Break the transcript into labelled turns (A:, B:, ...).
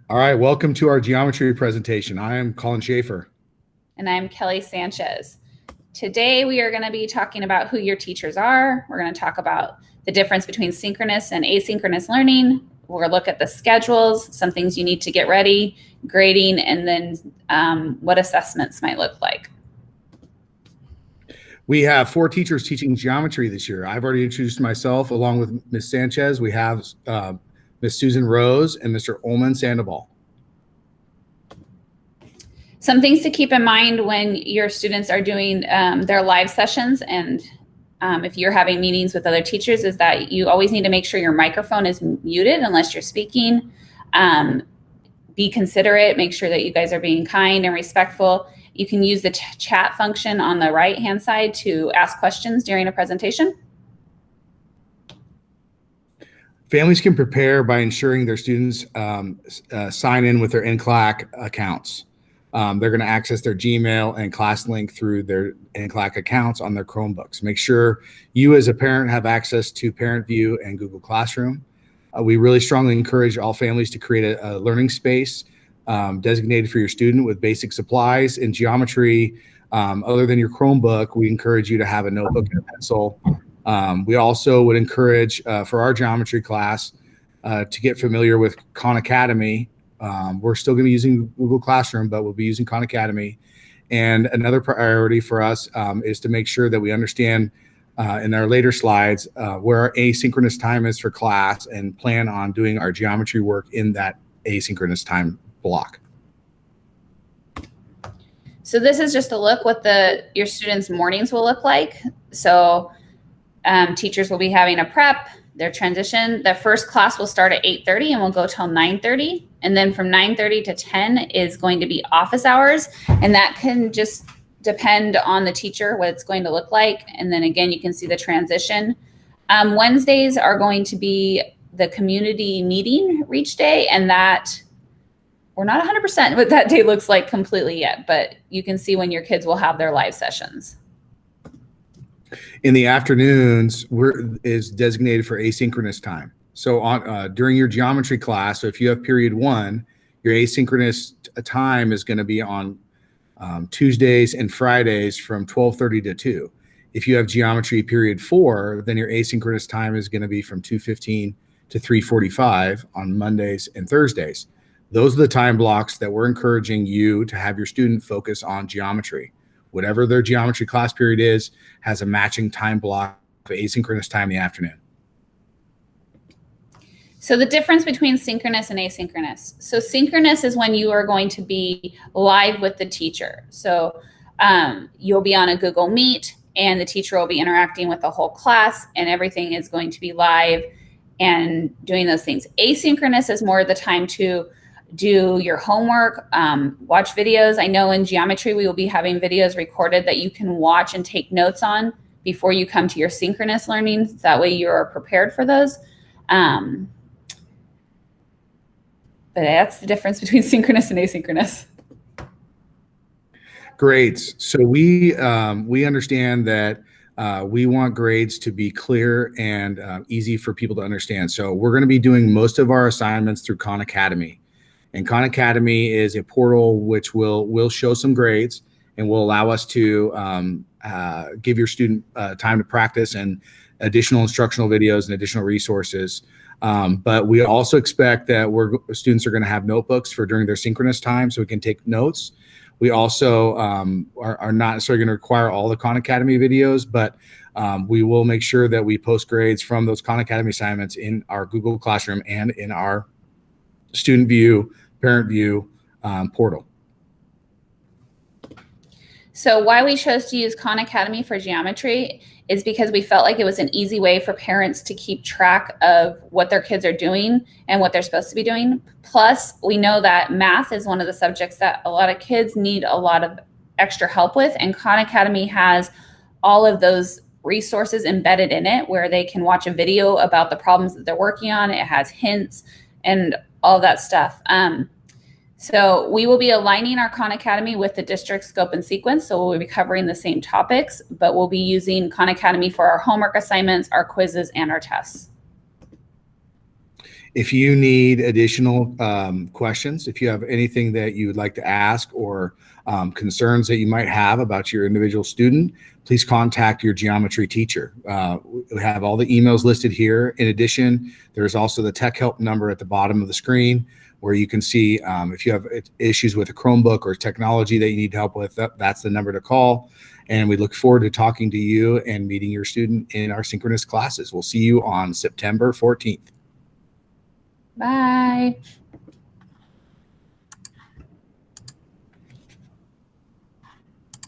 A: All right, welcome to our geometry presentation. I am Colin Schaeffer.
B: And I'm Kelly Sanchez. Today we are going to be talking about who your teachers are. We're going to talk about the difference between synchronous and asynchronous learning. We'll look at the schedules, some things you need to get ready, grading, and then what assessments might look like.
A: We have 4 teachers teaching geometry this year. I've already introduced myself along with Ms. Sanchez. We have Ms. Susan Rose and Mr. Ullman Sandoval.
B: Some things to keep in mind when your students are doing their live sessions and if you're having meetings with other teachers is that you always need to make sure your microphone is muted unless you're speaking. Be considerate, make sure that you guys are being kind and respectful. You can use the chat function on the right-hand side to ask questions during a presentation.
A: Families can prepare by ensuring their students sign in with their NCLAC accounts. They're going to access their Gmail and ClassLink through their NCLAC accounts on their Chromebooks. Make sure you as a parent have access to Parent View and Google Classroom. We really strongly encourage all families to create a learning space designated for your student with basic supplies. In geometry, other than your Chromebook, we encourage you to have a notebook and a pencil. We also would encourage for our geometry class to get familiar with Khan Academy. We're still going to be using Google Classroom, but we'll be using Khan Academy. And another priority for us is to make sure that we understand in our later slides where our asynchronous time is for class and plan on doing our geometry work in that asynchronous time block.
B: So this is just a look what your students' mornings will look like. So teachers will be having a prep, their transition. The first class will start at 8:30 and will go till 9:30. And then from 9:30 to 10 is going to be office hours. And that can just depend on the teacher, what it's going to look like. And then again, you can see the transition. Wednesdays are going to be the community meeting reach day. And that we're not 100% what that day looks like completely yet, but you can see when your kids will have their live sessions.
A: In the afternoons, is designated for asynchronous time. So on during your geometry class, so if you have period 1, your asynchronous time is going to be on Tuesdays and Fridays from 12:30 to 2. If you have geometry period 4, then your asynchronous time is going to be from 2:15 to 3:45 on Mondays and Thursdays. Those are the time blocks that we're encouraging you to have your student focus on geometry. Whatever their geometry class period is, has a matching time block for asynchronous time in the afternoon.
B: So the difference between synchronous and asynchronous. So synchronous is when you are going to be live with the teacher. So you'll be on a Google Meet and the teacher will be interacting with the whole class and everything is going to be live and doing those things. Asynchronous is more the time to do your homework, watch videos. I know in geometry, we will be having videos recorded that you can watch and take notes on before you come to your synchronous learning. That way you are prepared for those. But that's the difference between synchronous and asynchronous.
A: Grades. So we understand that we want grades to be clear and easy for people to understand. So we're going to be doing most of our assignments through Khan Academy. And Khan Academy is a portal which will show some grades and will allow us to give your student time to practice and additional instructional videos and additional resources. But we also expect that students are going to have notebooks for during their synchronous time so we can take notes. We also are not necessarily going to require all the Khan Academy videos, but we will make sure that we post grades from those Khan Academy assignments in our Google Classroom and in our Student View, Parent View portal.
B: So why we chose to use Khan Academy for geometry is because we felt like it was an easy way for parents to keep track of what their kids are doing and what they're supposed to be doing. Plus, we know that math is one of the subjects that a lot of kids need a lot of extra help with, and Khan Academy has all of those resources embedded in it where they can watch a video about the problems that they're working on. It has hints and all that stuff. So we will be aligning our Khan Academy with the district scope and sequence. So we'll be covering the same topics, but we'll be using Khan Academy for our homework assignments, our quizzes, and our tests.
A: If you need additional questions, if you have anything that you would like to ask or concerns that you might have about your individual student, please contact your geometry teacher. We have all the emails listed here. In addition, there's also the tech help number at the bottom of the screen where you can see if you have issues with a Chromebook or technology that you need help with, that's the number to call. And we look forward to talking to you and meeting your student in our synchronous classes. We'll see you on September 14th.
B: Bye.